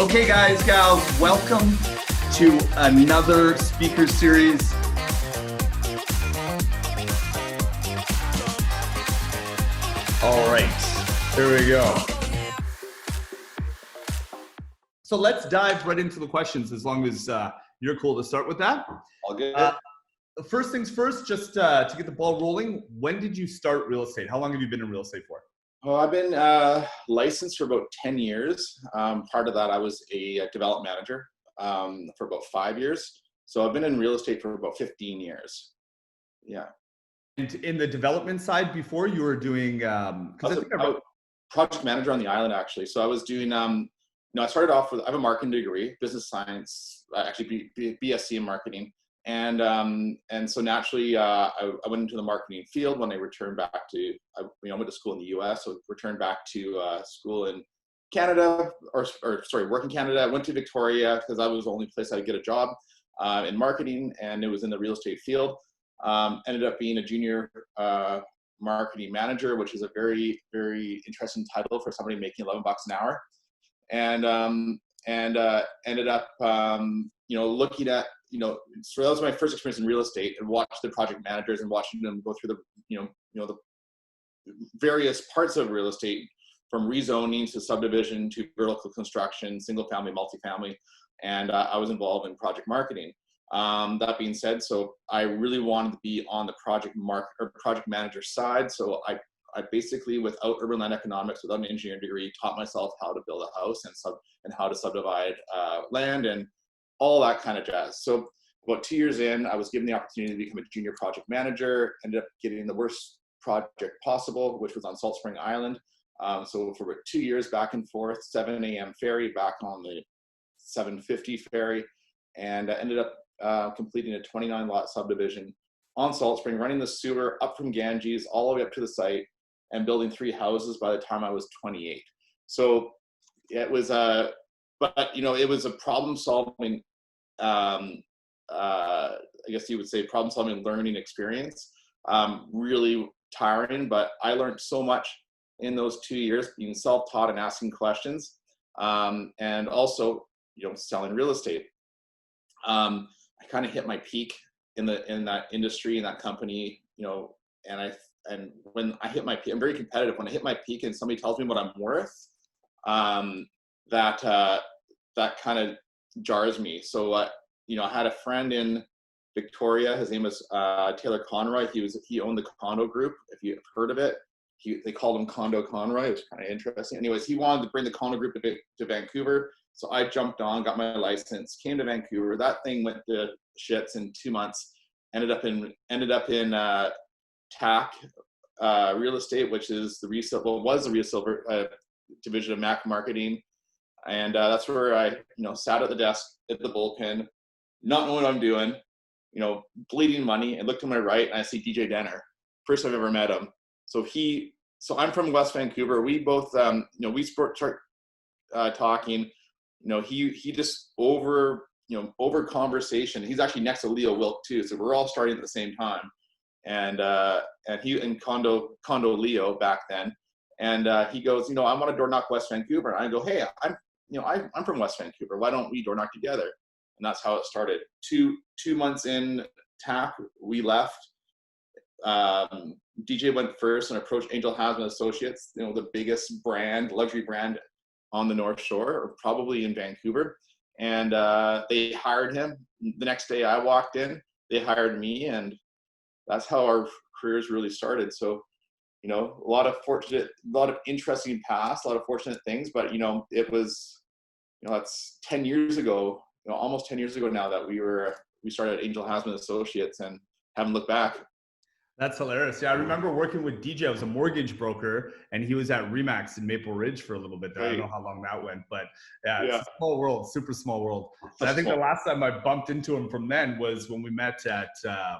Okay, guys, gals, welcome to another speaker series. All right, here we go. So let's dive right into the questions, as long as you're cool to start with that. All good. First things first, just to get the ball rolling, when did you start real estate? How long have you been in real estate for? Well, I've been licensed for about 10 years. Part of that, I was a development manager for about 5 years. So I've been in real estate for about 15 years. Yeah. And in the development side before, you were doing, I was a project manager on the island, actually. So I was doing, I started off with, I have a marketing degree, business science, actually BSc in marketing. And so naturally, I went into the marketing field when I returned back to, I went to school in the US, so returned back to school in Canada, work in Canada. I went to Victoria because that was the only place I could get a job in marketing, and it was in the real estate field. Ended up being a junior marketing manager, which is a very, very interesting title for somebody making $11 an hour. And ended up, looking at, so that was my first experience in real estate, and watched the project managers and watching them go through the, the various parts of real estate, from rezoning to subdivision to vertical construction, single family, multifamily. And I was involved in project marketing. That being said, so I really wanted to be on the project manager side. So I basically, without urban land economics, without an engineering degree, taught myself how to build a house and how to subdivide land and all that kind of jazz. So about 2 years in, I was given the opportunity to become a junior project manager. Ended up getting the worst project possible, which was on Salt Spring Island. So for about 2 years, back and forth, 7 a.m. ferry, back on the 750 ferry, and I ended up completing a 29-lot subdivision on Salt Spring, running the sewer up from Ganges all the way up to the site, and building 3 houses by the time I was 28. So it was it was a problem-solving, I guess you would say problem-solving learning experience. Really tiring, but I learned so much in those 2 years, being self-taught and asking questions, and also, selling real estate. I kind of hit my peak in that industry, in that company, and when I hit my peak, I'm very competitive. When I hit my peak and somebody tells me what I'm worth, that kind of jars me. So, I had a friend in Victoria. His name was Taylor Conroy. He owned the condo group, if you've heard of it. They called him Condo Conroy. It was kind of interesting. Anyways, he wanted to bring the condo group to Vancouver. So I jumped on, got my license, came to Vancouver. That thing went to shits in 2 months. Ended up in TAC real estate, which is was the resale division of Mac Marketing. And that's where I, sat at the desk at the bullpen, not knowing what I'm doing, bleeding money, and looked to my right and I see DJ Denner. First I've ever met him. So I'm from West Vancouver. We both, we start talking. He just over conversation. He's actually next to Leo Wilk too. So we're all starting at the same time. And he in condo Leo back then. And he goes, I want to door knock West Vancouver. And I go, hey, I'm from West Vancouver. Why don't we door knock together? And that's how it started. Two months in TAC, we left. DJ went first and approached Angel Hasman Associates, the biggest luxury brand on the North Shore, or probably in Vancouver. And they hired him. The next day I walked in, they hired me, and that's how our careers really started. So, a lot of interesting past, a lot of fortunate things, but it was, that's 10 years ago, almost 10 years ago now that we started Angel Hasman Associates, and haven't looked back. That's hilarious. Yeah, I remember working with DJ. I was a mortgage broker, and he was at Remax in Maple Ridge for a little bit there. Right. I don't know how long that went, but it's a small world, super small world. And I think the last time I bumped into him from then was when we met at the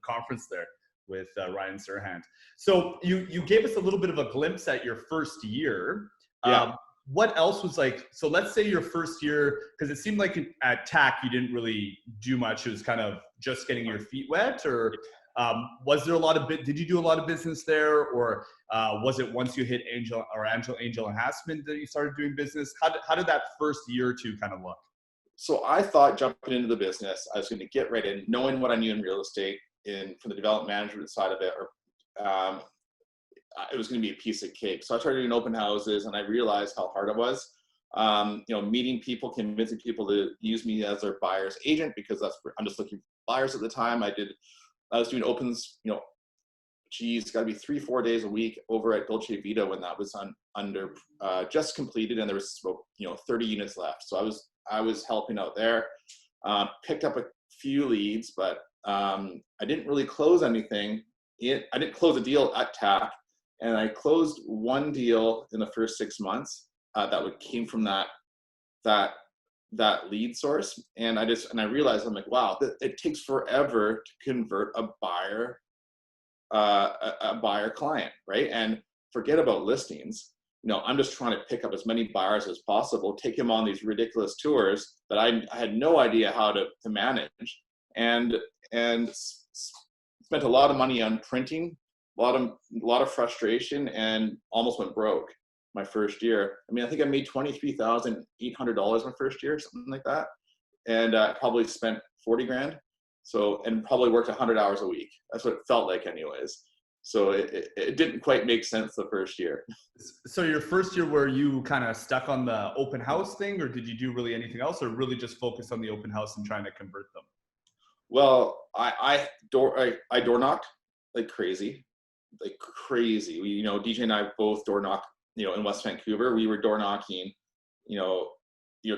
conference there with Ryan Serhant. So you gave us a little bit of a glimpse at your first year. Yeah. What else was like, so let's say your first year, because it seemed like at TAC you didn't really do much. It was kind of just getting your feet wet, or Was there a lot of did you do a lot of business there, or was it once you hit angel enhancement that you started doing business? How did that first year or two kind of look? So I thought jumping into the business, I was going to get right in, knowing what I knew in real estate, from the development management side of it, or it was going to be a piece of cake. So I started doing open houses, and I realized how hard it was. Meeting people, convincing people to use me as their buyer's agent, because I'm just looking for buyers at the time. I was doing opens, it's got to be 3-4 days a week over at Dolce Vita when that was under just completed, and there was 30 units left. So I was helping out there. Picked up a few leads, but I didn't really close anything. I didn't close a deal at TAC, and I closed one deal in the first 6 months that came from that lead source. And I realized, I'm like, wow, it takes forever to convert a buyer client, right? And forget about listings. I'm just trying to pick up as many buyers as possible, take them on these ridiculous tours that I had no idea how to manage, and spent a lot of money on printing, a lot of frustration, and almost went broke my first year. I think I made $23,800 my first year, something like that, and probably spent 40 grand. So, and probably worked 100 hours a week. That's what it felt like anyways. So it didn't quite make sense the first year. So your first year, were you kind of stuck on the open house thing, or did you do really anything else, or really just focus on the open house and trying to convert them? Well, I door knocked like crazy. We, DJ and I both door knocked, in West Vancouver. We were door knocking,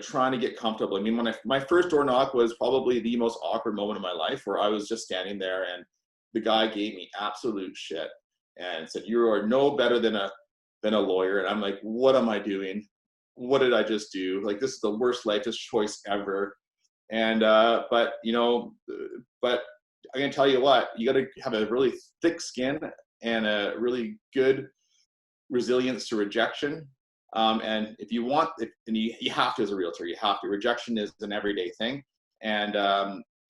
trying to get comfortable. My first door knock was probably the most awkward moment of my life, where I was just standing there and the guy gave me absolute shit and said, "You are no better than a lawyer." And I'm like, what am I doing? What did I just do? Like, this is the worst life choice ever. And, but I'm going to tell you what, you got to have a really thick skin and a really good resilience to rejection. And if you want, you have to, as a realtor, rejection is an everyday thing. And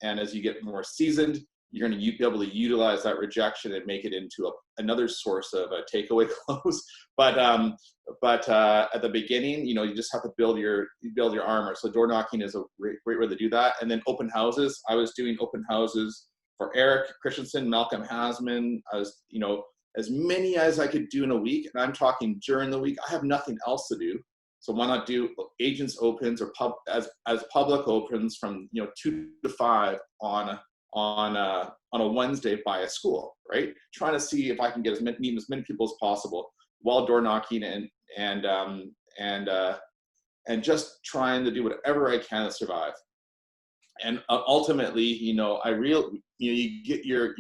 as you get more seasoned, you're going to be able to utilize that rejection and make it into another source of a takeaway close. But at the beginning, you just have to build your armor. So door knocking is a great way to do that. And then open houses. I was doing open houses for Eric Christensen, Malcolm Hasman. I was, as many as I could do in a week. And I'm talking during the week. I have nothing else to do. So why not do agents opens or as public opens from 2 to 5 on a Wednesday by a school, right? Trying to see if I can get meet as many people as possible while door knocking and just trying to do whatever I can to survive. And ultimately, you get your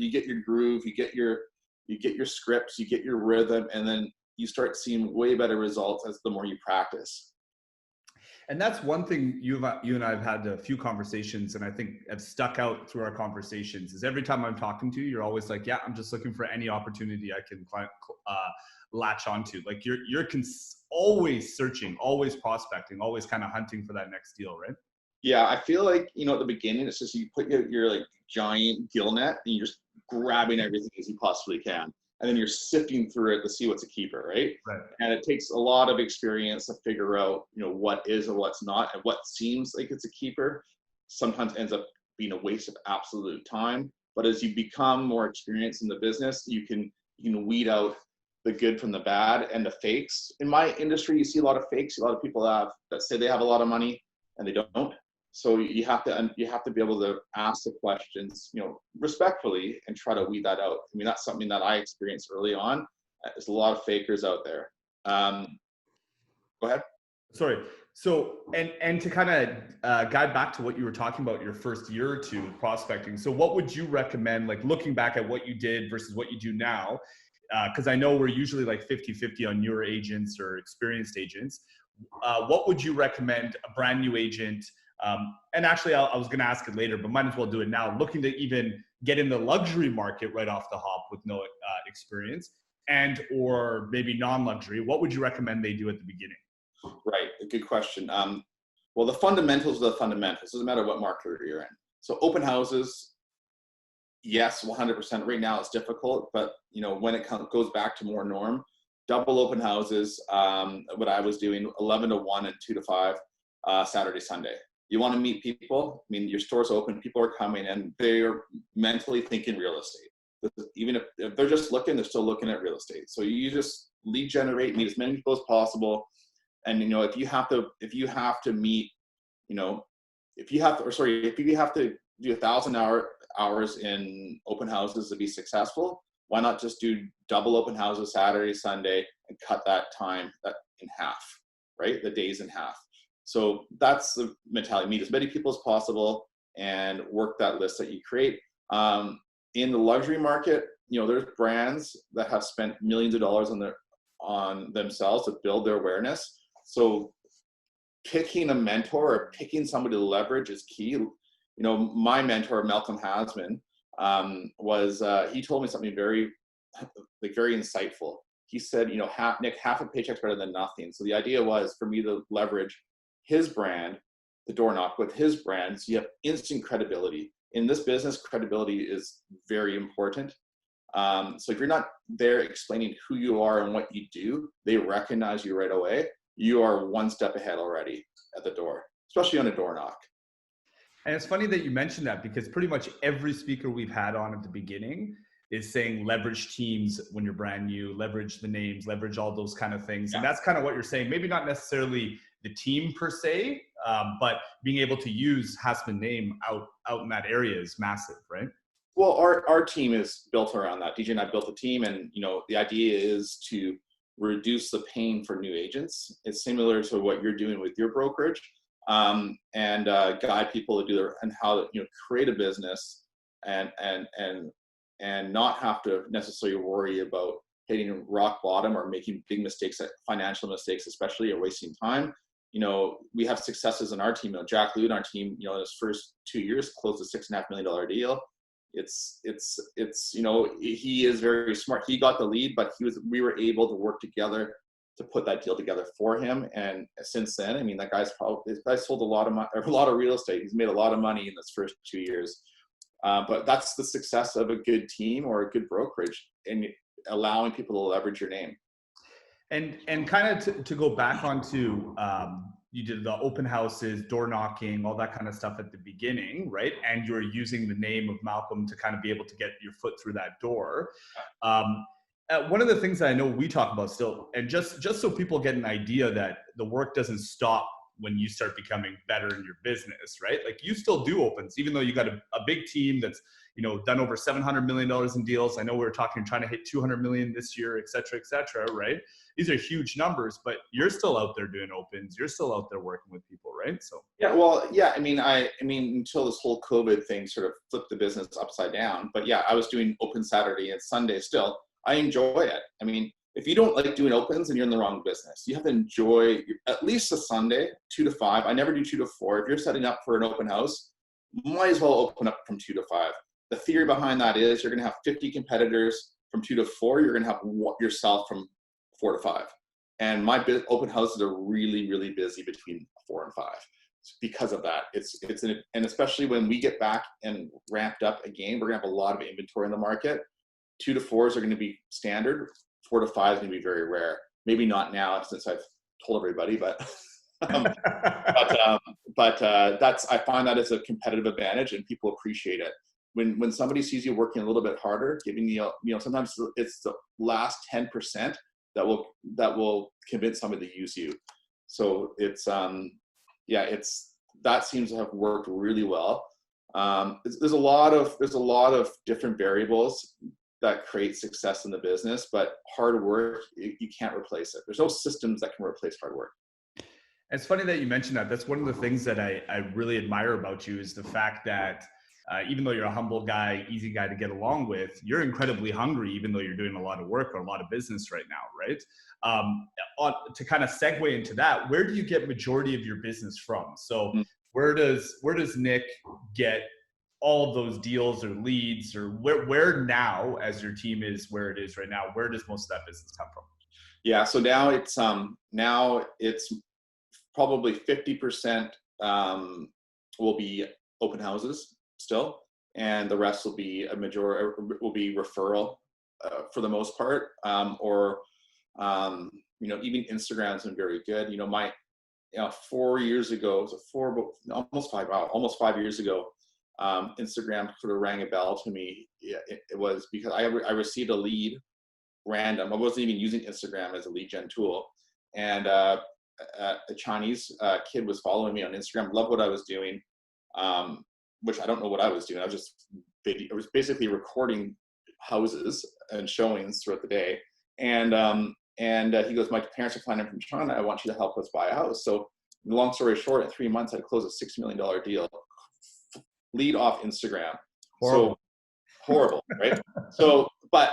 groove, you get your scripts, you get your rhythm, and then you start seeing way better results as the more you practice. And that's one thing you and I have had a few conversations, and I think have stuck out through our conversations, is every time I'm talking to you, you're always like, yeah, I'm just looking for any opportunity I can latch onto. Like you're always searching, always prospecting, always kind of hunting for that next deal, right? Yeah, I feel like, at the beginning, it's just you put your like giant gill net and you're just grabbing everything as you possibly can. And then you're sifting through it to see what's a keeper, right? Right. And it takes a lot of experience to figure out, what is and what's not, and what seems like it's a keeper sometimes ends up being a waste of absolute time. But as you become more experienced in the business, you can weed out the good from the bad and the fakes. In my industry, you see a lot of fakes. A lot of people that say they have a lot of money and they don't. So you have to be able to ask the questions, respectfully, and try to weed that out. That's something that I experienced early on. There's a lot of fakers out there. Go ahead. Sorry. So, and to kind of guide back to what you were talking about your first year or two prospecting. So what would you recommend, like looking back at what you did versus what you do now? Because I know we're usually like 50-50 on newer agents or experienced agents. What would you recommend a brand new agent? And actually, I was going to ask it later, but might as well do it now. Looking to even get in the luxury market right off the hop with no experience, and or maybe non-luxury. What would you recommend they do at the beginning? Right, good question. Well, the fundamentals are the fundamentals. Doesn't matter what market you're in. So open houses, Yes, 100%. Right now it's difficult, but when it goes back to more norm, double open houses, what I was doing, 11 to 1 and 2 to 5, Saturday, Sunday. You want to meet people. I mean, your store's open, people are coming, and they're mentally thinking real estate. Even if they're just looking, they're still looking at real estate. So you just lead generate, meet as many people as possible. And if you have to meet, if you have to do 1,000 hours in open houses to be successful, why not just do double open houses Saturday, Sunday, and cut that time in half, right? The days in half. So that's the mentality. Meet as many people as possible and work that list that you create. In the luxury market, there's brands that have spent millions of dollars on themselves to build their awareness. So picking a mentor or picking somebody to leverage is key. My mentor, Malcolm Hasman, he told me something very insightful. He said, Nick, half a paycheck's better than nothing. So the idea was for me to leverage his brand, the door knock, with his brand, so you have instant credibility. In this business, credibility is very important. So if you're not there explaining who you are and what you do, they recognize you right away. You are one step ahead already at the door, especially on a door knock. And it's funny that you mentioned that, because pretty much every speaker we've had on at the beginning is saying leverage teams when you're brand new, leverage the names, leverage all those kind of things. Yeah. And that's kind of what you're saying. Maybe not necessarily the team per se, but being able to use Hasman name out in that area is massive, right? Well, our team is built around that. DJ and I built a team, and the idea is to reduce the pain for new agents. It's similar to what you're doing with your brokerage, and guide people to do and how to create a business and not have to necessarily worry about hitting rock bottom or making big mistakes, financial mistakes, especially, or wasting time. We have successes in our team. Jack Lute, our team, in his first 2 years, closed a $6.5 million deal. It's he is very smart. He got the lead, but we were able to work together to put that deal together for him. And since then, I mean, that guy's sold a lot of real estate. He's made a lot of money in his first 2 years. But that's the success of a good team or a good brokerage, and allowing people to leverage your name. And kind of to go back onto, you did the open houses, door knocking, all that kind of stuff at the beginning, right? And you were using the name of Malcolm to kind of be able to get your foot through that door. One of the things that I know we talk about still, and just so people get an idea that the work doesn't stop when you start becoming better in your business, right? Like, you still do opens, even though you got a big team that's, done over $700 million in deals. I know we were trying to hit 200 million this year, et cetera, right? These are huge numbers, but you're still out there doing opens. You're still out there working with people, right? So yeah, well, yeah. I mean, until this whole COVID thing sort of flipped the business upside down. But yeah, I was doing open Saturday and Sunday still. I enjoy it. I mean, if you don't like doing opens, then you're in the wrong business. You have to enjoy at least a Sunday, 2 to 5. I never do 2 to 4. If you're setting up for an open house, might as well open up from 2 to 5. The theory behind that is you're going to have 50 competitors from 2 to 4. You're going to have yourself from 4 to 5. And my open houses are really, really busy between 4 and 5 because of that. And especially when we get back and ramped up again, we're going to have a lot of inventory in the market. 2 to 4s are going to be standard. 4 to 5 is going to be very rare. Maybe not now, since I've told everybody, but that's, I find that as a competitive advantage, and people appreciate it. When somebody sees you working a little bit harder, giving sometimes it's the last 10% that will convince somebody to use you. So it's that seems to have worked really well. There's a lot of different variables that create success in the business, but hard work, you can't replace it. There's no systems that can replace hard work. It's funny that you mentioned that. That's one of the things that I really admire about you, is the fact that even though you're a humble guy, easy guy to get along with, you're incredibly hungry, even though you're doing a lot of work or a lot of business right now, right? To kind of segue into that, where do you get majority of your business from? So where does Nick get all of those deals or leads, or where now, as your team is where it is right now, where does most of that business come from? Yeah, so now it's probably 50% will be open houses still, and the rest will be referral for the most part, or even Instagram's been very good. 4 years ago, almost 5 years ago, Instagram sort of rang a bell to me. It was because I received a lead random. I wasn't even using Instagram as a lead gen tool, and a Chinese kid was following me on Instagram, loved what I was doing, which I don't know what I was doing. I was basically recording houses and showings throughout the day, and he goes, my parents are flying in from China. I want you to help us buy a house. So long story short, in 3 months, I closed a $6 million deal, lead off Instagram. Horrible. So horrible, right? So, but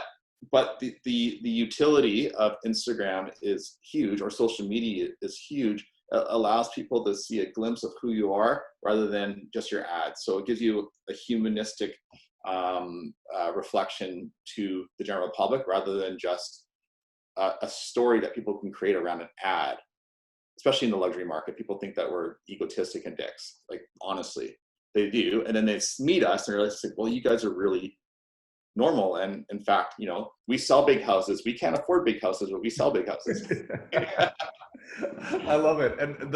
the utility of Instagram is huge, or social media is huge. It allows people to see a glimpse of who you are rather than just your ads. So it gives you a humanistic reflection to the general public rather than just a story that people can create around an ad. Especially in the luxury market, people think that we're egotistic and dicks. Like, honestly, they do. And then they meet us and they're like, well, you guys are really normal. And in fact, we sell big houses. We can't afford big houses, but we sell big houses. I love it. And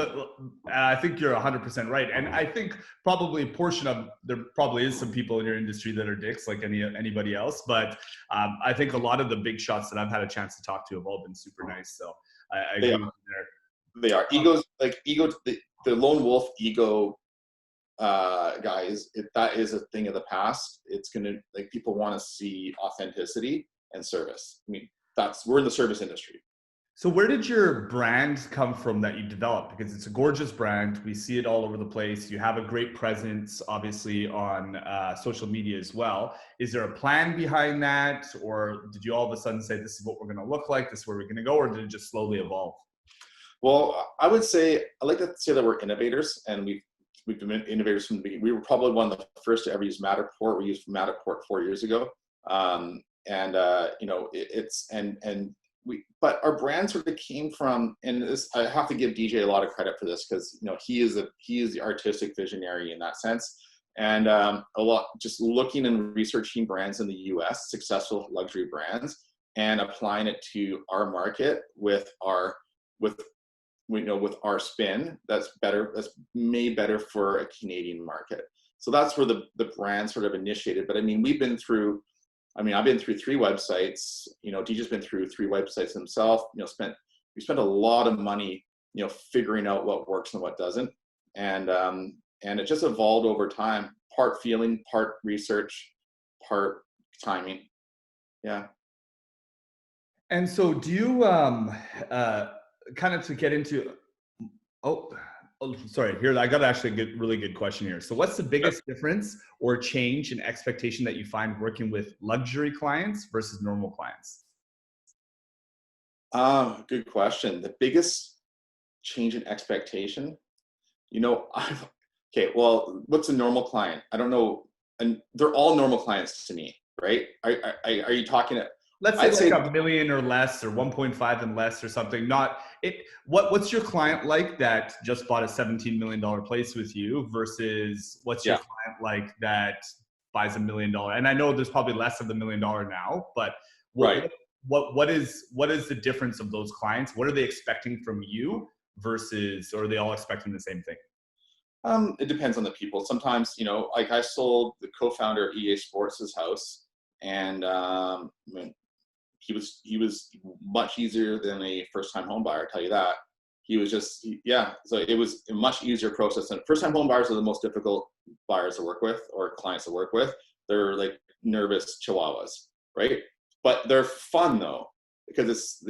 I think you're 100% right. And I think probably a portion of, there probably is some people in your industry that are dicks like anybody else. But I think a lot of the big shots that I've had a chance to talk to have all been super nice. So I agree with you there. They are. Egos, the lone wolf ego guys, that is a thing of the past. It's gonna, people want to see authenticity and service. I mean, we're in the service industry. So where did your brand come from that you developed? Because it's a gorgeous brand. We see it all over the place. You have a great presence, obviously, on social media as well. Is there a plan behind that? Or did you all of a sudden say, this is what we're going to look like, this is where we're going to go? Or did it just slowly evolve? Well, I like to say that we're innovators, and we've been innovators from the beginning. We were probably one of the first to ever use Matterport. We used Matterport 4 years ago. But our brand sort of came from, and this, I have to give DJ a lot of credit for this, because he is the artistic visionary in that sense, and a lot just looking and researching brands in the U.S., successful luxury brands, and applying it to our market with our spin that's made better for a Canadian market. So that's where the brand sort of initiated. But I mean, I've been through 3 websites. DJ's been through 3 websites himself. We spent a lot of money, figuring out what works and what doesn't, and it just evolved over time. Part feeling, part research, part timing. Yeah. And so, do you kind of to get into? Oh, sorry. Here, I got actually a really good question here. So what's the biggest difference or change in expectation that you find working with luxury clients versus normal clients? Good question. The biggest change in expectation, okay, well, what's a normal client? I don't know. And they're all normal clients to me, right? Are you talking to, let's say like $1 million or less, or 1.5 and less, or something? What's your client like that just bought a $17 million place with you versus what's your client like that buys $1 million? And I know there's probably less of the $1 million now, but what is the difference of those clients? What are they expecting from you versus, or are they all expecting the same thing? It depends on the people. Sometimes, like I sold the co-founder of EA Sports' house, and he was much easier than a first-time home buyer, I'll tell you that. He was just, so it was a much easier process. And first-time home buyers are the most difficult buyers to work with, or clients to work with. They're like nervous chihuahuas, right? But they're fun though, because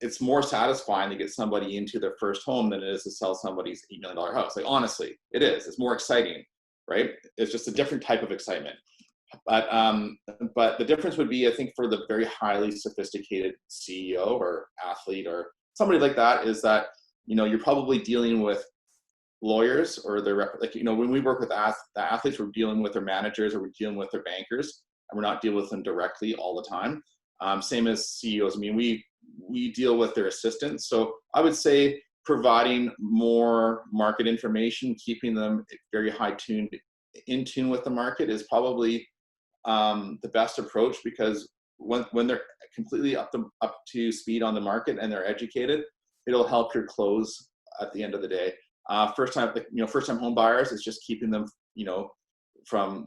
it's more satisfying to get somebody into their first home than it is to sell somebody's $8 million house. Like, honestly, it is. It's more exciting, right? It's just a different type of excitement. But the difference would be, I think, for the very highly sophisticated CEO or athlete or somebody like that, is that, you're probably dealing with lawyers, or when we work with the athletes, we're dealing with their managers, or we're dealing with their bankers, and we're not dealing with them directly all the time. Same as CEOs. I mean, we deal with their assistants. So I would say providing more market information, keeping them very high tuned in tune with the market is probably the best approach, because when they're completely up to speed on the market and they're educated, it'll help your close at the end of the day. First time home buyers, is just keeping them, from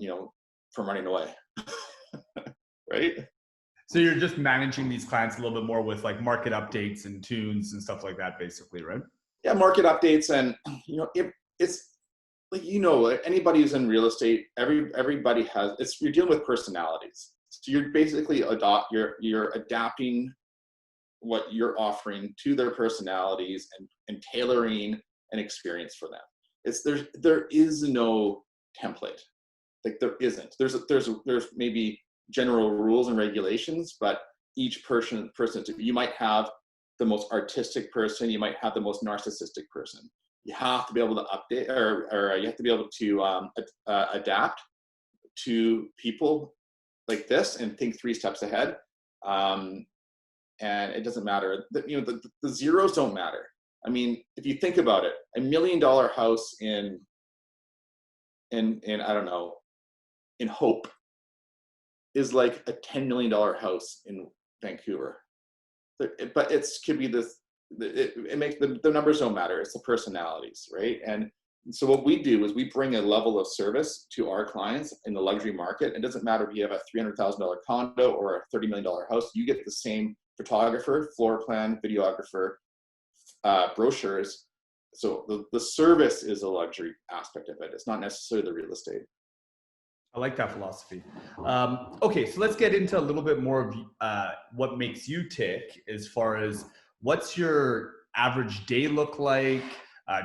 running away. Right? So you're just managing these clients a little bit more with like market updates and tunes and stuff like that, basically, right? Yeah, market updates, and it's like, anybody who's in real estate, everybody has, you're dealing with personalities. So you're basically you're adapting what you're offering to their personalities and tailoring an experience for them. There is no template. Like, there isn't. There's maybe general rules and regulations, but each person, you might have the most artistic person, you might have the most narcissistic person. You have to be able to update, or you have to be able to adapt to people like this and think 3 steps ahead. And it doesn't matter. The zeros don't matter. I mean, if you think about it, $1 million house in I don't know, in Hope is like a $10 million house in Vancouver. But could be this. It makes the numbers don't matter. It's the personalities, right? And so what we do is we bring a level of service to our clients in the luxury market. It doesn't matter if you have a $300,000 condo or a $30 million house. You get the same photographer, floor plan, videographer, brochures. So the service is a luxury aspect of it. It's not necessarily the real estate. I like that philosophy. Okay, so let's get into a little bit more of what makes you tick, as far as what's your average day look like?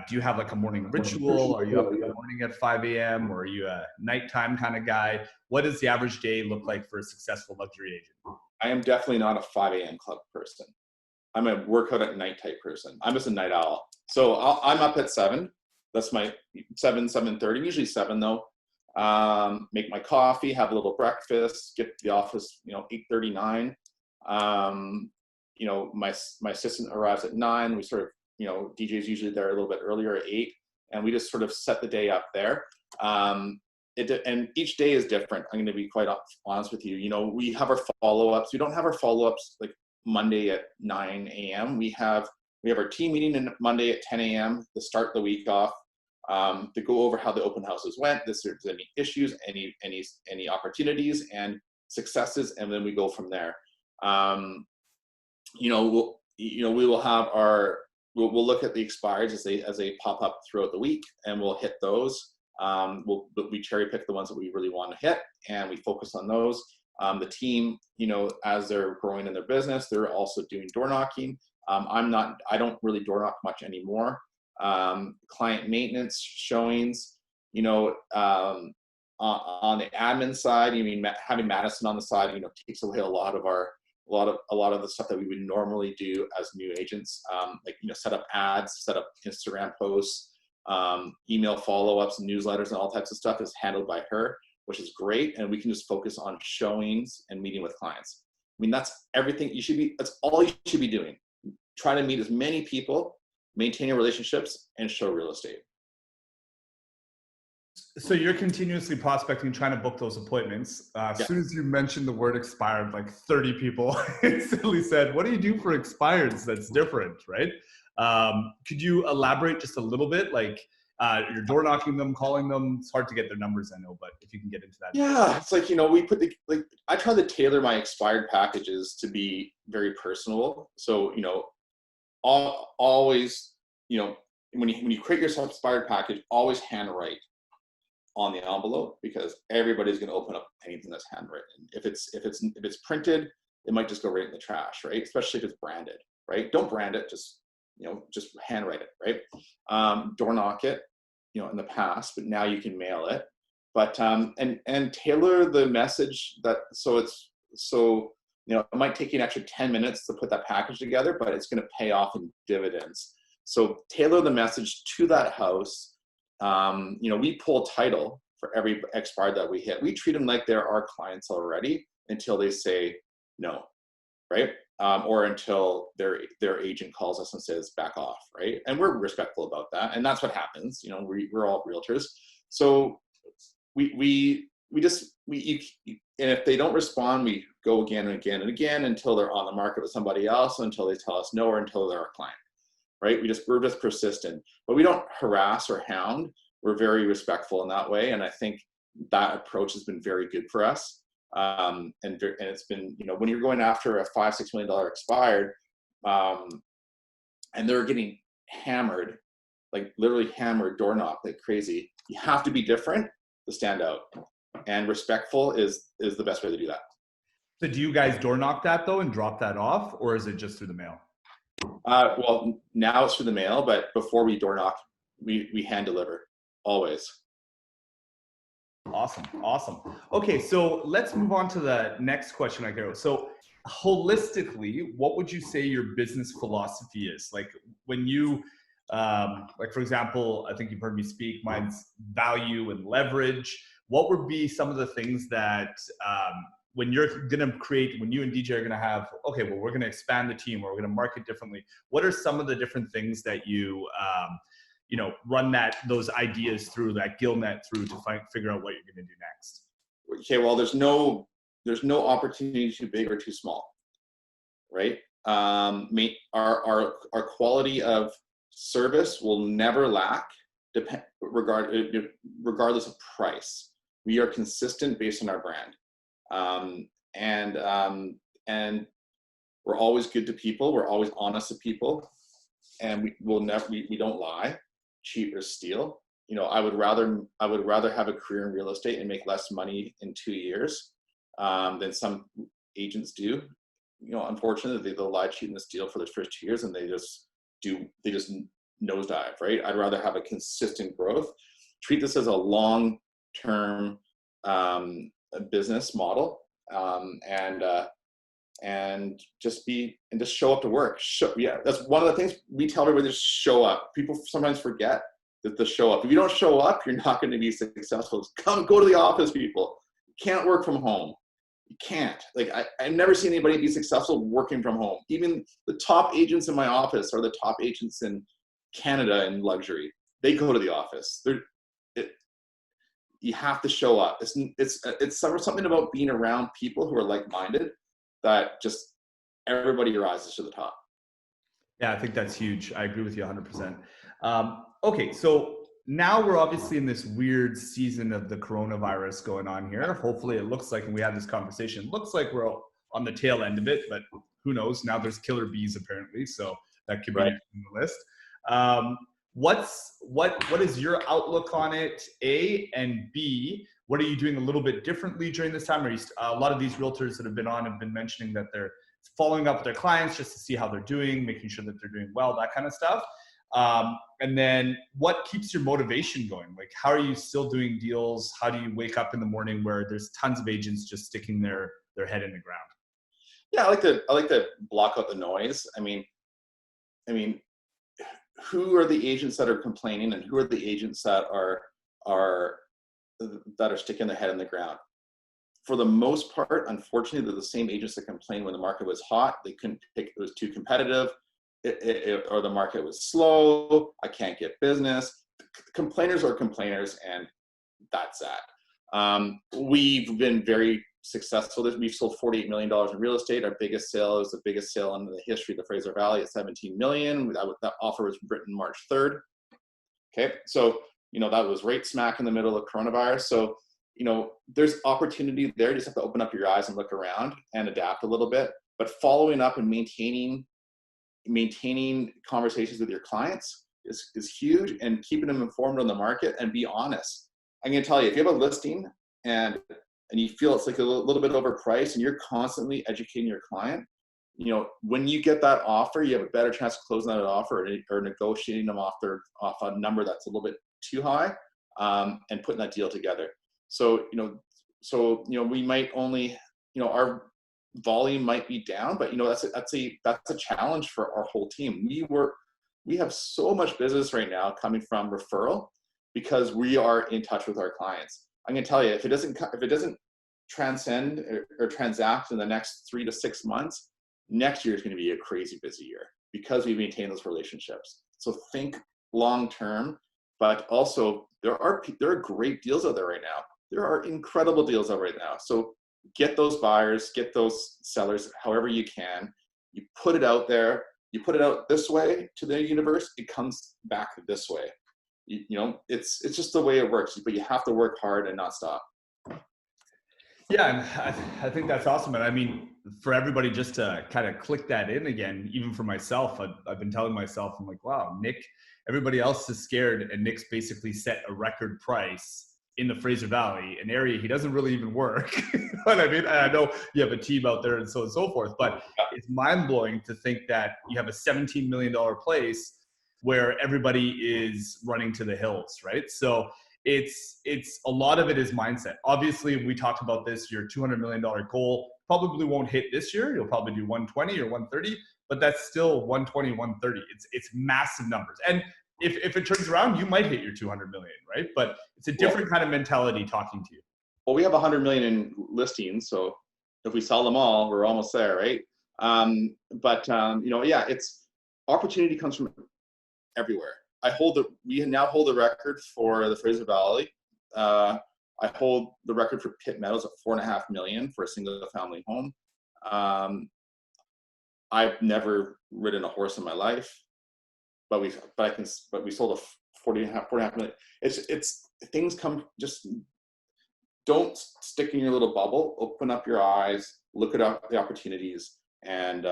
Do you have like a morning ritual? Are you up in the morning at 5 a.m. or are you a nighttime kind of guy? What does the average day look like for a successful luxury agent? I am definitely not a 5 a.m. club person. I'm a workout at night type person. I'm just a night owl. So I'm up at 7. That's my 7:30, usually 7 though. Make my coffee, have a little breakfast, get to the office, 8:39. My assistant arrives at 9. We sort of, DJ's usually there a little bit earlier at 8, and we just sort of set the day up there. And each day is different. I'm going to be quite honest with you. We have our follow-ups. We don't have our follow-ups like Monday at 9 a.m. We have our team meeting on Monday at 10 a.m. to start the week off. To go over how the open houses went, if there's any issues, any opportunities and successes, and then we go from there. We'll look at the expireds as they pop up throughout the week, and we'll hit those. We cherry pick the ones that we really want to hit, and we focus on those. The team, as they're growing in their business, they're also doing door knocking. I don't really door knock much anymore. Client maintenance showings, on the admin side, having Madison on the side, takes away a lot of the stuff that we would normally do as new agents, set up ads, set up Instagram posts, email follow-ups, newsletters, and all types of stuff is handled by her, which is great. And we can just focus on showings and meeting with clients. I mean, that's everything that's all you should be doing. Try to meet as many people, maintaining relationships, and show real estate. So you're continuously prospecting, trying to book those appointments. As soon as you mentioned the word expired, like 30 people instantly said, what do you do for expireds that's different, right? Could you elaborate just a little bit? Like you're door knocking them, calling them. It's hard to get their numbers, I know, but if you can get into that. Yeah, it's like, I try to tailor my expired packages to be very personable. So, always, when you create your expired package, always handwrite on the envelope, because everybody's going to open up anything that's handwritten. If it's printed, it might just go right in the trash, right? Especially if it's branded, right? Don't brand it, just handwrite it, right? Door knock it, in the past, but now you can mail it. But and tailor the message it might take you an extra 10 minutes to put that package together, but it's going to pay off in dividends. So tailor the message to that house. We pull title for every expired that we hit. We treat them like they're our clients already until they say no, right? Or until their agent calls us and says back off, right? And we're respectful about that, and that's what happens. We're all realtors. So and if they don't respond, we go again and again and again until they're on the market with somebody else, until they tell us no, or until they're our client, right? We're just persistent, but we don't harass or hound. We're very respectful in that way. And I think that approach has been very good for us. And it's been, when you're going after a $5-6 million expired, and they're getting hammered, like literally hammered, door knocked like crazy, you have to be different to stand out. And respectful is the best way to do that. So do you guys door knock that though and drop that off, or is it just through the mail? Well, now it's through the mail, but before we door knock, we hand deliver always. Awesome. Okay, so let's move on to the next question I go. So holistically, what would you say your business philosophy is? Like when you, like for example, I think you've heard me speak, mine's value and leverage. What would be some of the things that when you're going to create, when you and DJ are going to have, okay, well, we're going to expand the team or we're going to market differently. What are some of the different things that you, run those ideas through, that gill net through to figure out what you're going to do next? Okay, well, there's no opportunity too big or too small, right? Our quality of service will never lack, regardless of price. We are consistent based on our brand, and we're always good to people. We're always honest to people, and we don't lie, cheat, or steal. I would rather have a career in real estate and make less money in 2 years than some agents do. Unfortunately, they'll lie, cheat, and steal for the first 2 years, and they just nosedive, right? I'd rather have a consistent growth. Treat this as a long-term business model, and just show up to work. That's one of the things we tell everybody: just show up. People sometimes forget that to show up. If you don't show up, you're not going to be successful. Go to the office, people. You can't work from home. You can't. Like I've never seen anybody be successful working from home. Even the top agents in my office are the top agents in Canada in luxury. They go to the office. You have to show up. It's something about being around people who are like-minded that just everybody rises to the top. Yeah, I think that's huge. I agree with you 100%. Okay, so now we're obviously in this weird season of the coronavirus going on here. Hopefully it looks like, and we had this conversation, looks like we're on the tail end of it, but who knows? Now there's killer bees apparently, so that could be next on the list. What is your outlook on it, A, and B, what are you doing a little bit differently during this time? A lot of these realtors that have been on have been mentioning that they're following up with their clients just to see how they're doing, making sure that they're doing well, that kind of stuff. And then what keeps your motivation going? Like, how are you still doing deals? How do you wake up in the morning where there's tons of agents just sticking their head in the ground? Yeah, I like to block out the noise. I mean, who are the agents that are complaining, and who are the agents that are sticking their head in the ground? For the most part, unfortunately, they're the same agents that complained when the market was hot. They couldn't pick, it was too competitive, or the market was slow. I can't get business. Complainers are complainers, and that's that. We've been very successful. We've sold $48 million in real estate. Our biggest sale is the biggest sale in the history of the Fraser Valley at $17 million. That offer was written March 3rd. Okay, so that was right smack in the middle of coronavirus. So there's opportunity there. You just have to open up your eyes and look around and adapt a little bit. But following up and maintaining conversations with your clients is huge, and keeping them informed on the market, and be honest. I'm going to tell you, if you have a listing and you feel it's like a little bit overpriced, and you're constantly educating your client, when you get that offer, you have a better chance of closing that offer, or negotiating them off a number that's a little bit too high, and putting that deal together. So we might only, our volume might be down, but that's a challenge for our whole team. We have so much business right now coming from referral, because we are in touch with our clients. I'm going to tell you, if it doesn't transcend or transact in the next 3 to 6 months, next year is going to be a crazy busy year, because we maintain those relationships. So think long term, but also there are great deals out there right now. there are incredible deals out right now. So get those buyers, get those sellers, however you can. You put it out there. You put it out this way to the universe. It comes back this way. You know, it's just the way it works. But you have to work hard and not stop. Yeah, and I think that's awesome. And I mean, for everybody, just to kind of click that in again, even for myself, I've been telling myself, I'm like, wow, Nick, everybody else is scared, and Nick's basically set a record price in the Fraser Valley, an area he doesn't really even work. But I mean, I know you have a team out there and so forth, but it's mind blowing to think that you have a $17 million place where everybody is running to the hills, right? So it's a lot of it is mindset. Obviously, we talked about this, your $200 million goal probably won't hit this year. You'll probably do 120 or 130, but that's still 120, 130. It's massive numbers. And if it turns around, you might hit your 200 million, right? But it's a different kind of mentality talking to you. Well, we have 100 million in listings, so if we sell them all, we're almost there, right? You know, yeah, it's opportunity comes from everywhere. We now hold the record for the Fraser Valley. I hold the record for Pitt Meadows at $4.5 million for a single family home. I've never ridden a horse in my life, but we sold a $4.5 million. It's things come, just don't stick in your little bubble. Open up your eyes, look at the opportunities, and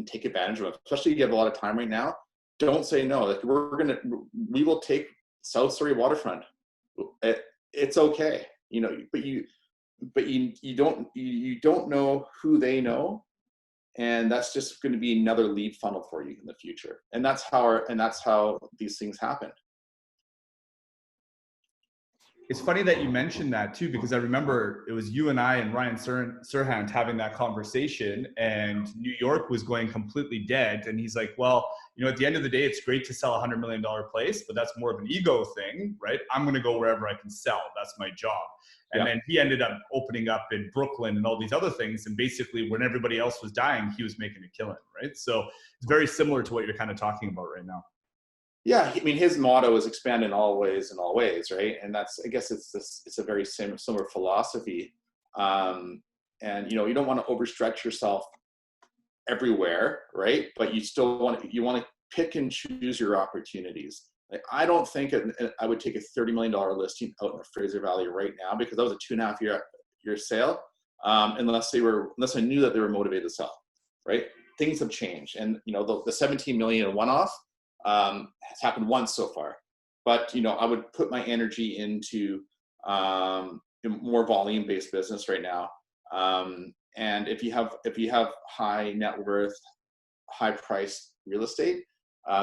take advantage of them. Especially if you have a lot of time right now. Don't say no. Like we will take South Surrey waterfront. It's okay, you know. But you don't know who they know, and that's just going to be another lead funnel for you in the future. And that's how these things happen. It's funny that you mentioned that too, because I remember it was you and I and Ryan Serhant having that conversation, and New York was going completely dead. And he's like, well, you know, at the end of the day, it's great to sell $100 million place, but that's more of an ego thing, right? I'm going to go wherever I can sell. That's my job. And then he ended up opening up in Brooklyn and all these other things. And basically when everybody else was dying, he was making a killing, right? So it's very similar to what you're kind of talking about right now. Yeah, I mean, his motto is expand in all ways, right? And that's, I guess it's a very similar philosophy. And, you know, you don't want to overstretch yourself everywhere, right? But you still want to pick and choose your opportunities. Like, I don't think I would take a $30 million listing out in the Fraser Valley right now, because that was a 2.5 year sale. Unless I knew that they were motivated to sell, right? Things have changed. And, you know, the 17 million one-off, has happened once so far, but you know, I would put my energy into more volume-based business right now. And if you have high net worth, high price real estate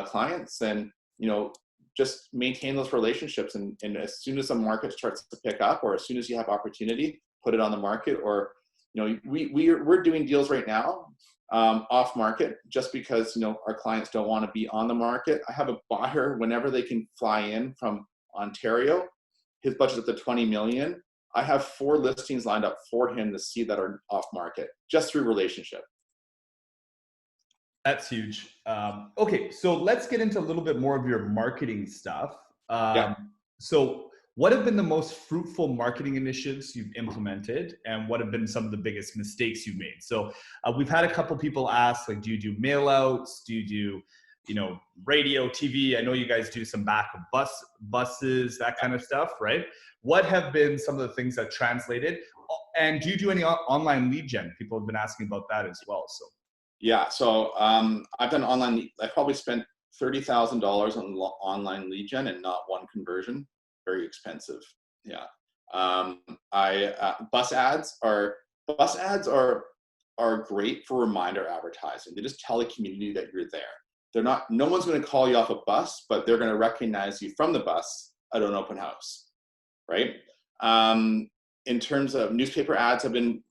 clients, then you know, just maintain those relationships. And as soon as the market starts to pick up, or as soon as you have opportunity, put it on the market. Or you know, we're doing deals right now off market, just because, you know, our clients don't want to be on the market. I have a buyer, whenever they can fly in from Ontario, his budget's up to 20 million. I have 4 listings lined up for him to see that are off market, just through relationship. That's huge. Okay, so let's get into a little bit more of your marketing stuff. So what have been the most fruitful marketing initiatives you've implemented, and what have been some of the biggest mistakes you've made? So we've had a couple people ask, like, do you do mail outs? Do you do, you know, radio, TV? I know you guys do some back of buses, that kind of stuff, right? What have been some of the things that translated? And do you do any online lead gen? People have been asking about that as well. So yeah, so I've done online. I probably spent $30,000 on online lead gen and not one conversion. Very expensive. Yeah. Bus ads are great for reminder advertising. They just tell the community that you're there. No one's going to call you off a bus, but they're going to recognize you from the bus at an open house, right? In terms of newspaper ads, have been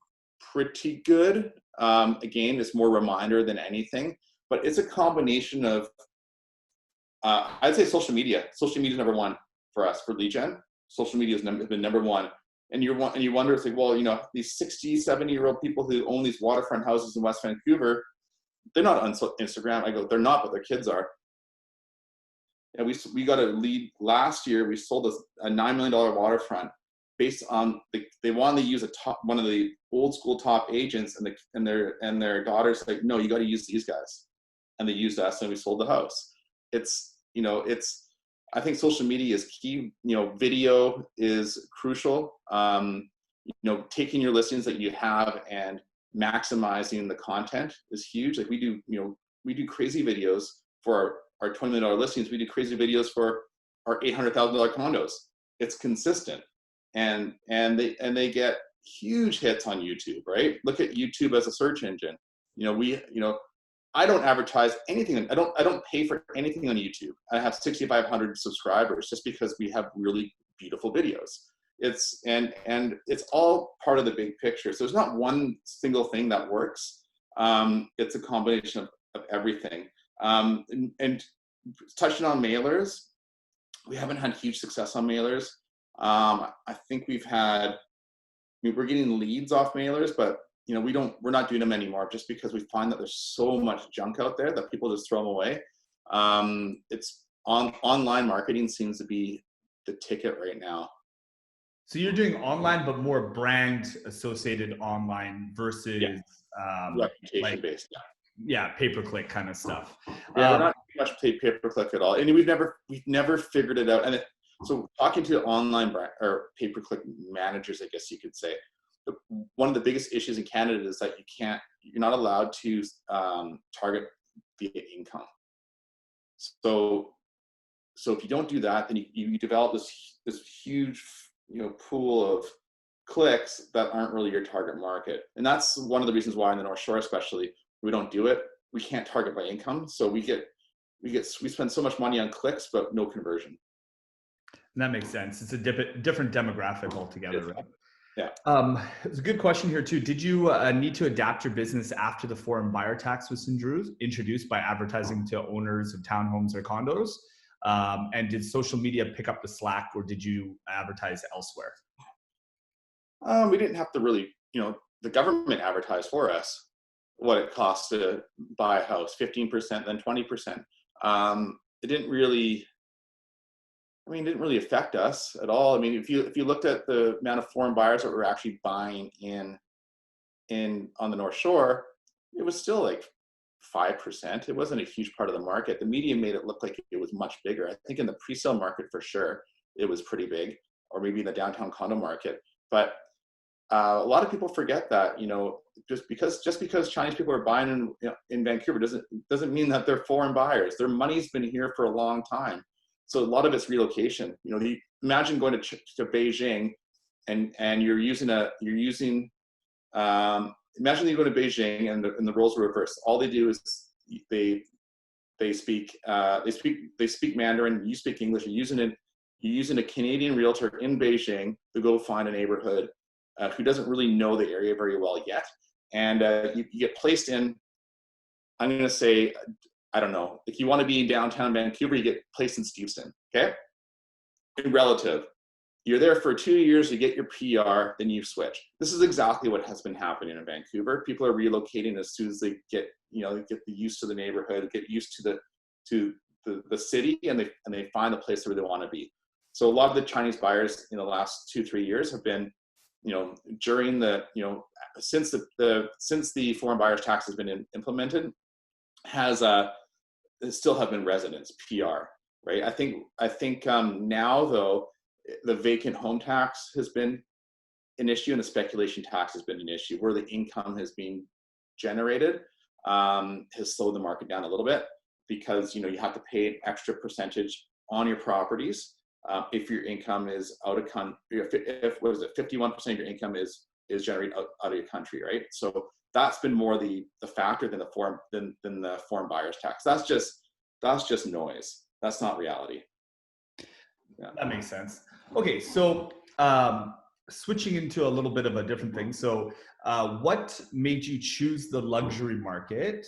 pretty good. Again, it's more reminder than anything, but it's a combination of, I'd say social media. Social media is number one for us for lead gen. Social media has been number one. And you wonder, it's like, well, you know, these 60, 70-year-old people who own these waterfront houses in West Vancouver, they're not on Instagram. I go, they're not, but their kids are. And we got a lead last year. We sold a $9 million waterfront based on they wanted to use one of the old school top agents, and their daughter's like, no, you got to use these guys, and they used us, and we sold the house. I think social media is key. Video is crucial. Taking your listings that you have and maximizing the content is huge. Like we do crazy videos for our $20 million listings. We do crazy videos for our $800,000 condos. It's consistent, and they get huge hits on YouTube, right? Look at YouTube as a search engine. I don't advertise anything. I don't pay for anything on YouTube. I have 6,500 subscribers just because we have really beautiful videos. It's all part of the big picture. So there's not one single thing that works. It's a combination of everything. And touching on mailers, we haven't had huge success on mailers. I think we're getting leads off mailers, but we're not doing them anymore just because we find that there's so much junk out there that people just throw them away. It's online marketing seems to be the ticket right now. So you're doing online, but more brand associated online versus reputation based. Yeah, pay-per-click kind of stuff. Yeah, we're not too much pay-per-click at all, and we've never figured it out. And so talking to online brand or pay-per-click managers, I guess you could say, one of the biggest issues in Canada is that you're not allowed to target via income. So if you don't do that, then you develop this huge pool of clicks that aren't really your target market. And that's one of the reasons why in the North Shore especially, we don't do it. We can't target by income. So we spend so much money on clicks, but no conversion. And that makes sense. It's a different demographic altogether, right? Yeah. It's a good question here too. Did you need to adapt your business after the foreign buyer tax was introduced by advertising to owners of townhomes or condos? And did social media pick up the slack, or did you advertise elsewhere? We didn't have to really, the government advertised for us what it costs to buy a house, 15%, then 20%. It didn't really affect us at all. I mean, if you looked at the amount of foreign buyers that were actually buying on the North Shore, it was still like 5%. It wasn't a huge part of the market. The media made it look like it was much bigger. I think in the pre-sale market for sure, it was pretty big, or maybe in the downtown condo market. But a lot of people forget that, just because Chinese people are buying in Vancouver doesn't mean that they're foreign buyers. Their money's been here for a long time. So a lot of it's relocation. Imagine going to Beijing and imagine you go to Beijing and the roles are reversed. All they do is they speak Mandarin, you speak English. You're using a Canadian realtor in Beijing to go find a neighborhood who doesn't really know the area very well yet. And you get placed in, I'm going to say, I don't know, if you want to be in downtown Vancouver, you get placed in Steveston, okay? In relative. You're there for 2 years, you get your PR, then you switch. This is exactly what has been happening in Vancouver. People are relocating as soon as they get used to the neighborhood, get used to the city, and they find the place where they want to be. So a lot of the Chinese buyers in the last 2-3 years have been, during since the foreign buyers tax has been implemented, still have been residents, PR, right? I think now though, the vacant home tax has been an issue, and the speculation tax has been an issue, where the income has been generated has slowed the market down a little bit, because you have to pay an extra percentage on your properties if your income is out of country. If 51% of your income is generated out of your country, right? So that's been more the factor than the foreign buyers tax. That's just noise. That's not reality. Yeah. That makes sense. Okay, so switching into a little bit of a different thing. So what made you choose the luxury market?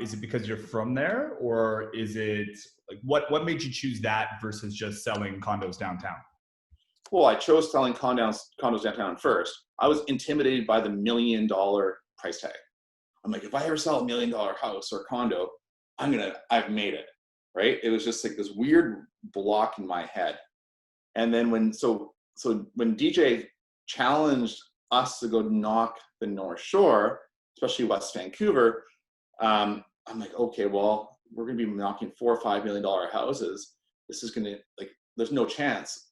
Is it because you're from there, or is it like what made you choose that versus just selling condos downtown? Well, I chose selling condos downtown first. I was intimidated by the $1 million price tag. I'm like, if I ever sell $1 million house or condo, I've made it, right? It was just like this weird block in my head. And then so when DJ challenged us to go knock the North Shore, especially West Vancouver, I'm like, okay, well, we're going to be knocking $4 or $5 million houses. This is going to, like, there's no chance.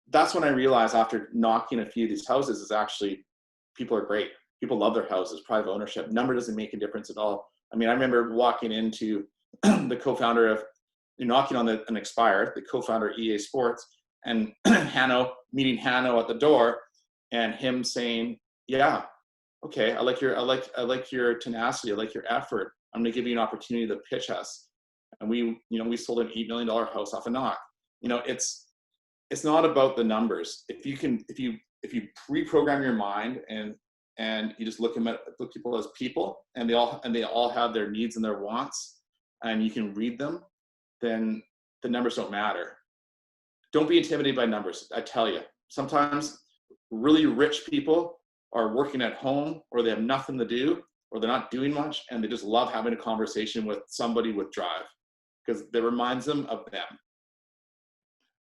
That's when I realized, after knocking a few of these houses, is actually, people are great. People love their houses. Private ownership number doesn't make a difference at all. I mean, I remember walking into the co-founder of, knocking on an Expire, the co-founder of EA Sports, and meeting Hanno at the door, and him saying, yeah, okay, I like your tenacity, I like your effort. I'm going to give you an opportunity to pitch us. And we sold an $8 million house off a knock. It's not about the numbers. If you reprogram your mind and you just look at people as people, and they all have their needs and their wants, and you can read them, then the numbers don't matter. Don't be intimidated by numbers. I tell you, sometimes really rich people are working at home, or they have nothing to do, or they're not doing much, and they just love having a conversation with somebody with drive, because that reminds them of them.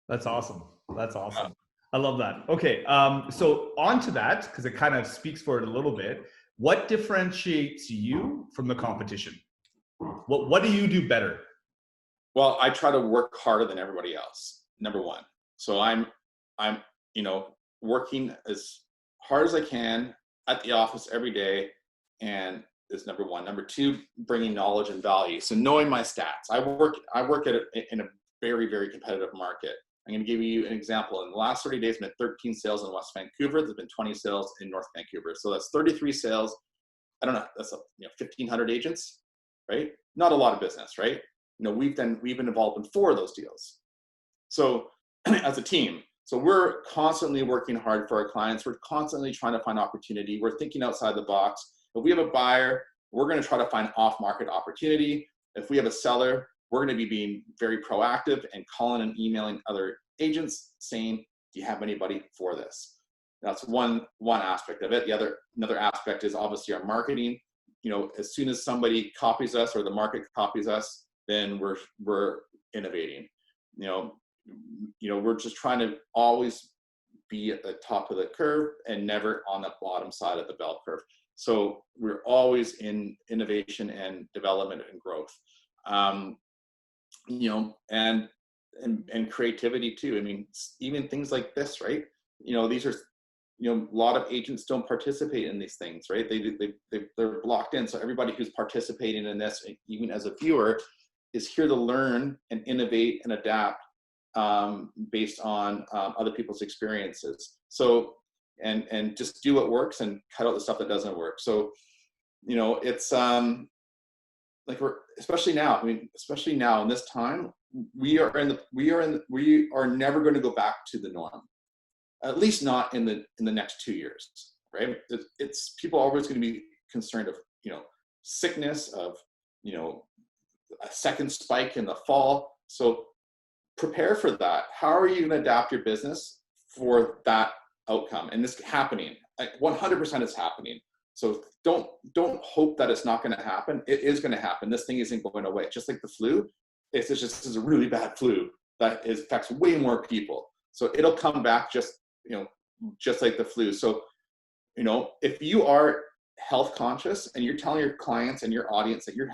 That's awesome. That's awesome. I love that. Okay, so on to that, because it kind of speaks for it a little bit. What differentiates you from the competition? What do you do better? Well, I try to work harder than everybody else, number one. So I'm working as hard as I can at the office every day, and is number one. Number two, bringing knowledge and value. So knowing my stats. I work in a very, very competitive market. I'm going to give you an example. In the last 30 days, I've had 13 sales in West Vancouver. There's been 20 sales in North Vancouver. So that's 33 sales. I don't know. That's 1,500 agents, right? Not a lot of business, right? We've been involved in 4 of those deals. So as a team, so we're constantly working hard for our clients. We're constantly trying to find opportunity. We're thinking outside the box. If we have a buyer, we're going to try to find off-market opportunity. If we have a seller, we're going to be being very proactive and calling and emailing other agents saying, do you have anybody for this? That's one aspect of it. Another aspect is obviously our marketing. As soon as somebody copies us or the market copies us, then we're innovating. We're just trying to always be at the top of the curve and never on the bottom side of the bell curve. So we're always in innovation and development and growth. And creativity too. I mean, even things like this, right? These are, a lot of agents don't participate in these things, right? They're blocked in. So everybody who's participating in this, even as a viewer, is here to learn and innovate and adapt based on other people's experiences. So, and just do what works and cut out the stuff that doesn't work. So, it's like especially now in this time, we are never going to go back to the norm, at least not in the next 2 years, right? It's people are always going to be concerned of, sickness, of, a second spike in the fall. So prepare for that. How are you going to adapt your business for that outcome? And this is happening. 100% is happening. So don't hope that it's not going to happen. It is going to happen. This thing isn't going away. Just like the flu, this is a really bad flu that affects way more people. So it'll come back just like the flu. So, if you are health conscious and you're telling your clients and your audience that you're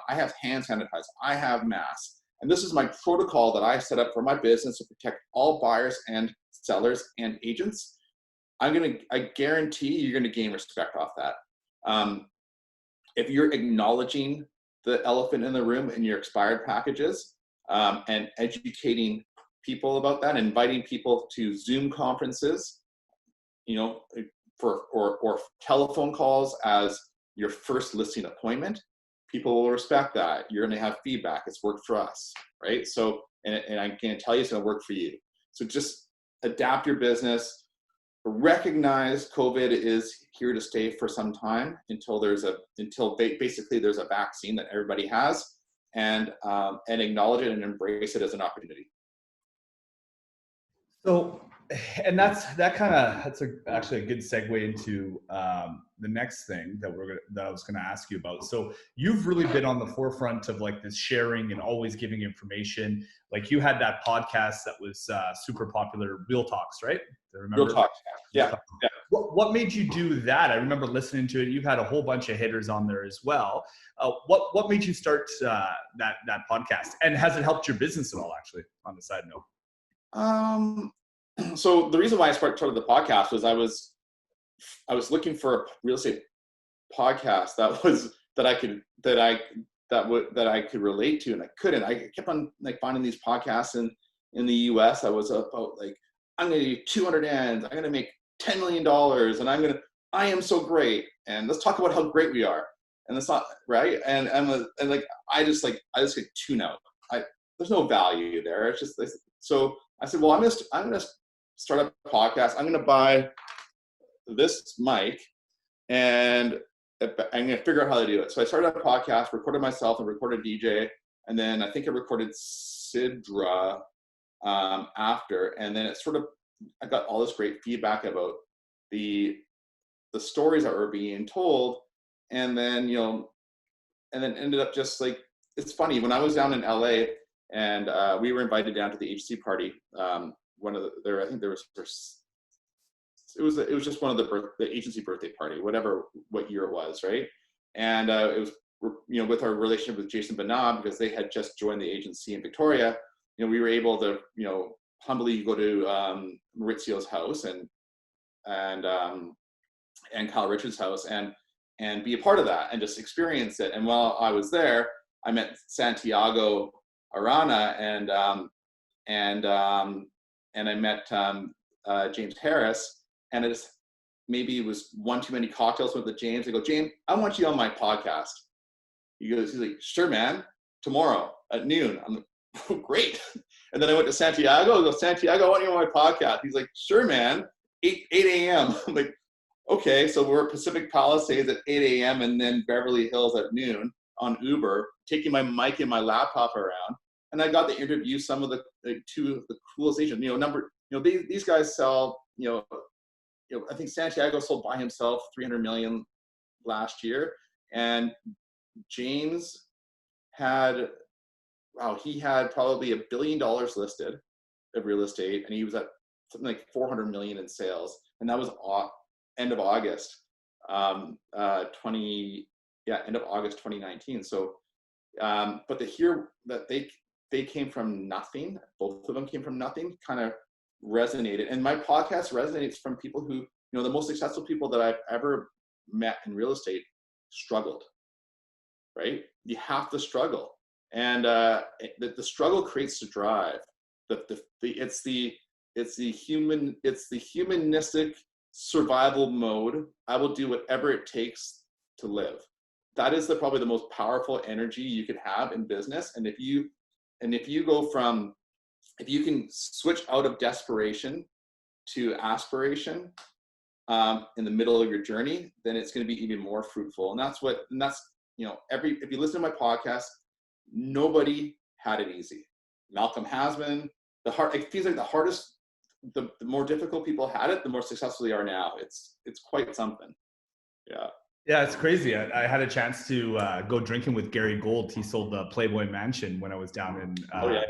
I have hand sanitizer, I have masks, and this is my protocol that I set up for my business to protect all buyers and sellers and agents, I guarantee you're going to gain respect off that. If you're acknowledging the elephant in the room in your expired packages, and educating people about that, inviting people to Zoom conferences, or telephone calls as your first listing appointment, people will respect that. You're going to have feedback. It's worked for us, right? So, and I can tell you it's going to work for you. So just adapt your business. Recognize COVID is here to stay for some time until basically there's a vaccine that everybody has, and acknowledge it and embrace it as an opportunity. So And that's actually a good segue into the next thing that I was gonna ask you about. So you've really been on the forefront of like this sharing and always giving information. Like you had that podcast that was super popular, Real Talks, right? I Real remember. talk. Yeah. Yeah. What made you do that? I remember listening to it. You've had a whole bunch of hitters on there as well. What made you start that podcast? And has it helped your business at all? Actually, on the side note. So the reason why I started the podcast was I was looking for a real estate podcast that I could relate to, and I couldn't. I kept on like finding these podcasts in the US. I was about like, I'm going to do 200 ends. I'm going to make $10 million, and I am so great. And let's talk about how great we are. And that's not right. And I just get tune out. There's no value there. It's just so I said, well, I'm gonna start a podcast. I'm gonna buy this mic, and I'm gonna figure out how to do it. So I started a podcast, recorded myself, and recorded DJ, and then I think I recorded Sidra after, and then I got all this great feedback about the stories that were being told, and then ended up just like, it's funny, when I was down in LA and we were invited down to the HC party. It was just one of the agency birthday party, what year it was, right? And it was, with our relationship with Jason Banab, because they had just joined the agency in Victoria, we were able to, humbly go to Maurizio's house and Kyle Richards' house and be a part of that and just experience it. And while I was there, I met Santiago Arana and I met James Harris, and maybe it was one too many cocktails with James. I go, James, I want you on my podcast. He's like, sure, man, tomorrow at noon. I'm like, oh, great. And then I went to Santiago. I go, Santiago, I want you on my podcast. He's like, sure, man, 8 a.m. I'm like, okay. So we're at Pacific Palisades at 8 a.m. and then Beverly Hills at noon on Uber, taking my mic and my laptop around. And I got to interview some of two of the coolest agents. These guys sell, I think Santiago sold by himself 300 million last year. And James he had probably $1 billion listed of real estate, and he was at something like 400 million in sales. And that was end of August, end of August 2019. So, but to hear that they came from nothing, both of them came from nothing, kind of resonated. And my podcast resonates from people who, the most successful people that I've ever met in real estate struggled, right? You have to struggle. And the struggle creates the drive. It's the humanistic survival mode. I will do whatever it takes to live. That is probably the most powerful energy you could have in business. And if you can switch out of desperation to aspiration in the middle of your journey, then it's going to be even more fruitful. And that's if you listen to my podcast, nobody had it easy. Malcolm Hasman, it feels like the hardest, the more difficult people had it, the more successful they are now. It's quite something. Yeah. Yeah, it's crazy. I had a chance to go drinking with Gary Gold. He sold the Playboy Mansion when I was down in LA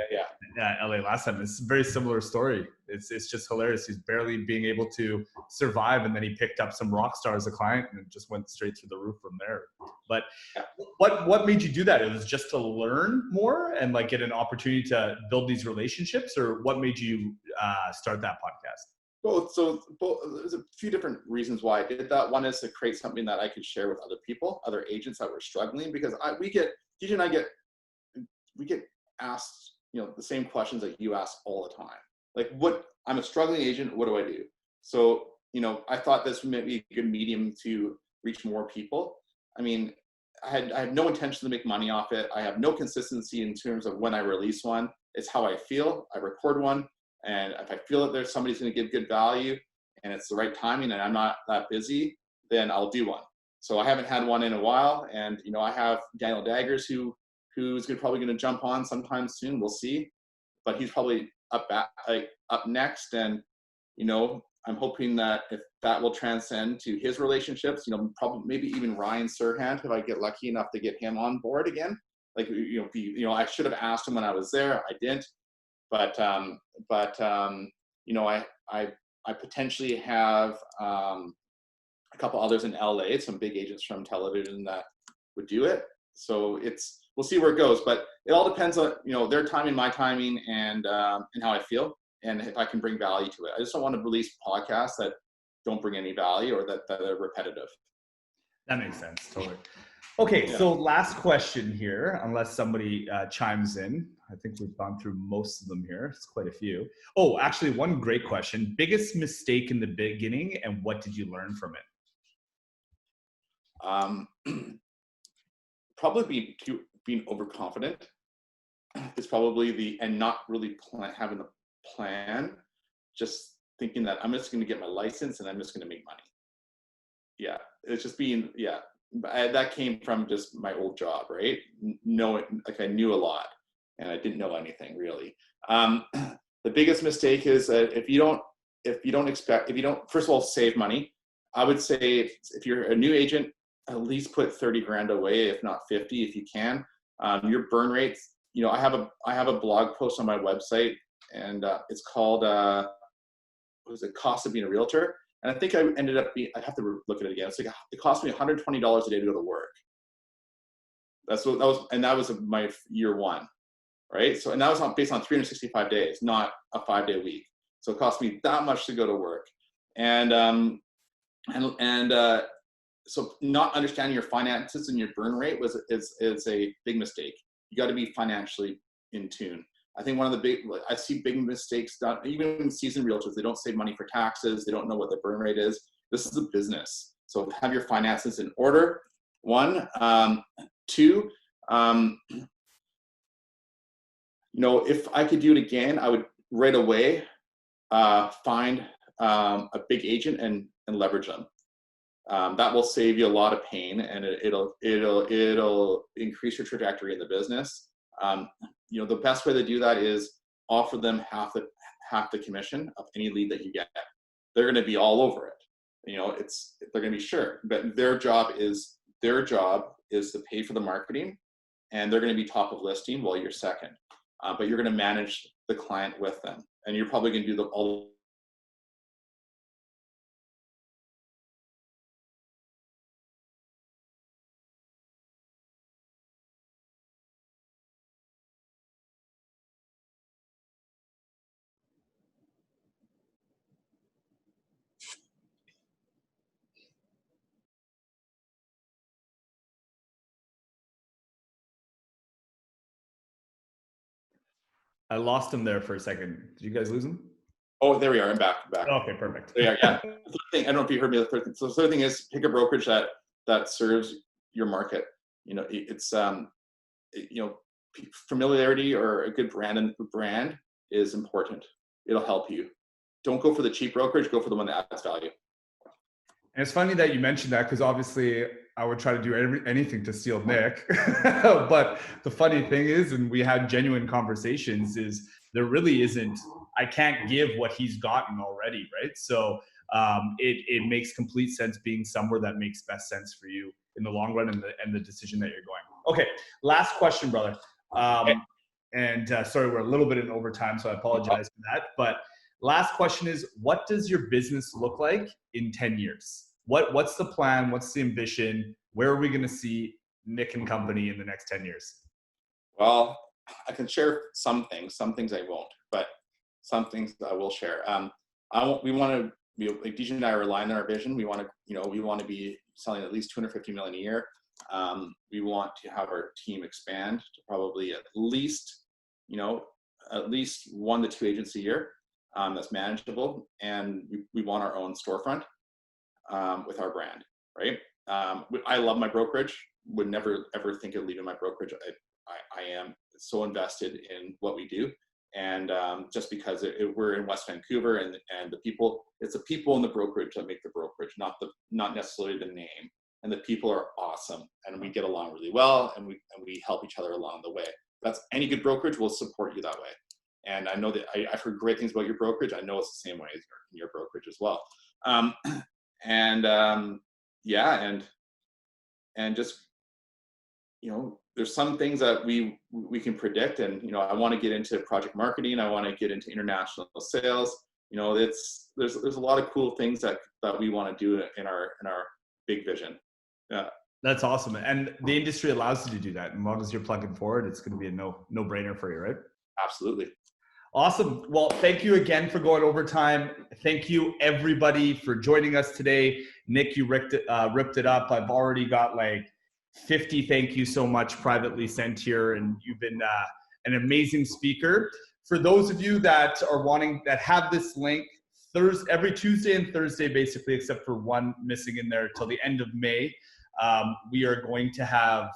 last time. It's a very similar story. It's just hilarious. He's barely being able to survive, and then he picked up some rock star as a client and just went straight through the roof from there. But what made you do that? It was just to learn more and like get an opportunity to build these relationships, or what made you start that podcast? Both. So there's a few different reasons why I did that. One is to create something that I could share with other people, other agents that were struggling, because DJ and I get asked, the same questions that you ask all the time. Like, I'm a struggling agent, what do I do? So, I thought this would be a good medium to reach more people. I mean, I had no intention to make money off it. I have no consistency in terms of when I release one. It's how I feel. I record one. And if I feel that there's somebody's going to give good value and it's the right timing and I'm not that busy, then I'll do one. So I haven't had one in a while. And, I have Daniel Daggers who's probably going to jump on sometime soon. We'll see. But he's probably up next. And, I'm hoping that if that will transcend to his relationships, probably maybe even Ryan Serhant, if I get lucky enough to get him on board again. Like, I should have asked him when I was there. I didn't, but I potentially have a couple others in LA, some big agents from television that would do it. So we'll see where it goes, but it all depends on, their timing, my timing, and how I feel, and if I can bring value to it. I just don't want to release podcasts that don't bring any value or that are repetitive. That makes sense. Totally. Okay. Yeah. So last question here, unless somebody chimes in. I think we've gone through most of them here. It's quite a few. Oh, actually one great question. Biggest mistake in the beginning, and what did you learn from it? Probably being overconfident is probably and not really having a plan, just thinking that I'm just going to get my license and I'm just going to make money. Yeah, it's just that came from just my old job, right? I knew a lot and I didn't know anything really. The biggest mistake is that if you don't, first of all, save money. I would say if you're a new agent, at least put 30 grand away, if not 50, if you can. Your burn rates, I have a blog post on my website, and it's called, Cost of Being a Realtor? And I think I ended up I have to look at it again. It's like, it cost me $120 a day to go to work. That was my year one, right? So, and that was based on 365 days, not a 5-day week. So it cost me that much to go to work. So not understanding your finances and your burn rate is a big mistake. You got to be financially in tune. I think I see big mistakes done, even seasoned realtors. They don't save money for taxes. They don't know what their burn rate is. This is a business. So have your finances in order. 1, 2, if I could do it again, I would right away find a big agent and leverage them. That will save you a lot of pain, and it'll increase your trajectory in the business. The best way to do that is offer them half the commission of any lead that you get. They're going to be all over it. They're going to be sure, but their job is to pay for the marketing, and they're going to be top of listing while you're second. But you're going to manage the client with them, and you're probably going to do all. I lost him there for a second. Did you guys lose him? Oh, there we are. I'm back. Okay, perfect. Yeah. The third thing, I don't know if you heard me. The third thing. So the third thing is pick a brokerage that serves your market. It's familiarity or a good brand is important. It'll help you. Don't go for the cheap brokerage. Go for the one that adds value. And it's funny that you mentioned that, because obviously I would try to do anything to steal Nick. But the funny thing is, and we had genuine conversations, is there really isn't, I can't give what he's gotten already, right? So it makes complete sense being somewhere that makes best sense for you in the long run and the decision that you're going. Okay, last question, brother. Sorry, we're a little bit in overtime, so I apologize for that. But last question is, what does your business look like in 10 years? What's the plan? What's the ambition? Where are we going to see Nick and company in the next 10 years? Well, I can share some things I won't, but some things I will share. We want to be, like DJ and I are aligned in our vision. We want to be selling at least 250 million a year. We want to have our team expand to probably at least 1 to 2 agents a year. That's manageable, and we want our own storefront with our brand, right? I love my brokerage. Would never ever think of leaving my brokerage. I am so invested in what we do, and just because we're in West Vancouver, and it's the people in the brokerage that make the brokerage, not necessarily the name. And the people are awesome, and we get along really well, and we help each other along the way. That's any good brokerage will support you that way. And I know that I've heard great things about your brokerage. I know it's the same way as your brokerage as well. And just, there's some things that we can predict, and I want to get into project marketing. I want to get into international sales. There's a lot of cool things that we want to do in our big vision. Yeah. That's awesome. And the industry allows you to do that. And as long as you're plugging forward, it's going to be a no-brainer for you, right? Absolutely. Awesome. Well, thank you again for going overtime. Thank you, everybody, for joining us today. Nick, you ripped it up. I've already got like 50 thank you so much privately sent here, and you've been an amazing speaker. For those of you that have this link, every Tuesday and Thursday, basically, except for one missing in there till the end of May, we are going to have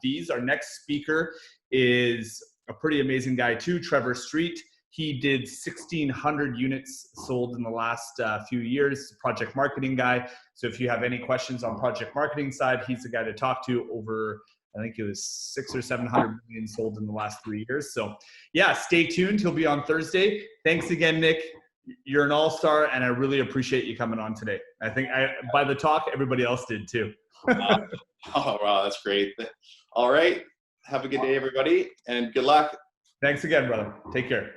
these. Our next speaker is a pretty amazing guy too, Trevor Street. He did 1,600 units sold in the last few years, project marketing guy. So if you have any questions on project marketing side, he's the guy to talk to. Over, I think it was 600 or 700 million sold in the last 3 years. So yeah, stay tuned. He'll be on Thursday. Thanks again, Nick. You're an all-star, and I really appreciate you coming on today. I think by the talk, everybody else did too. Oh, wow, that's great. All right. Have a good day, everybody, and good luck. Thanks again, brother. Take care.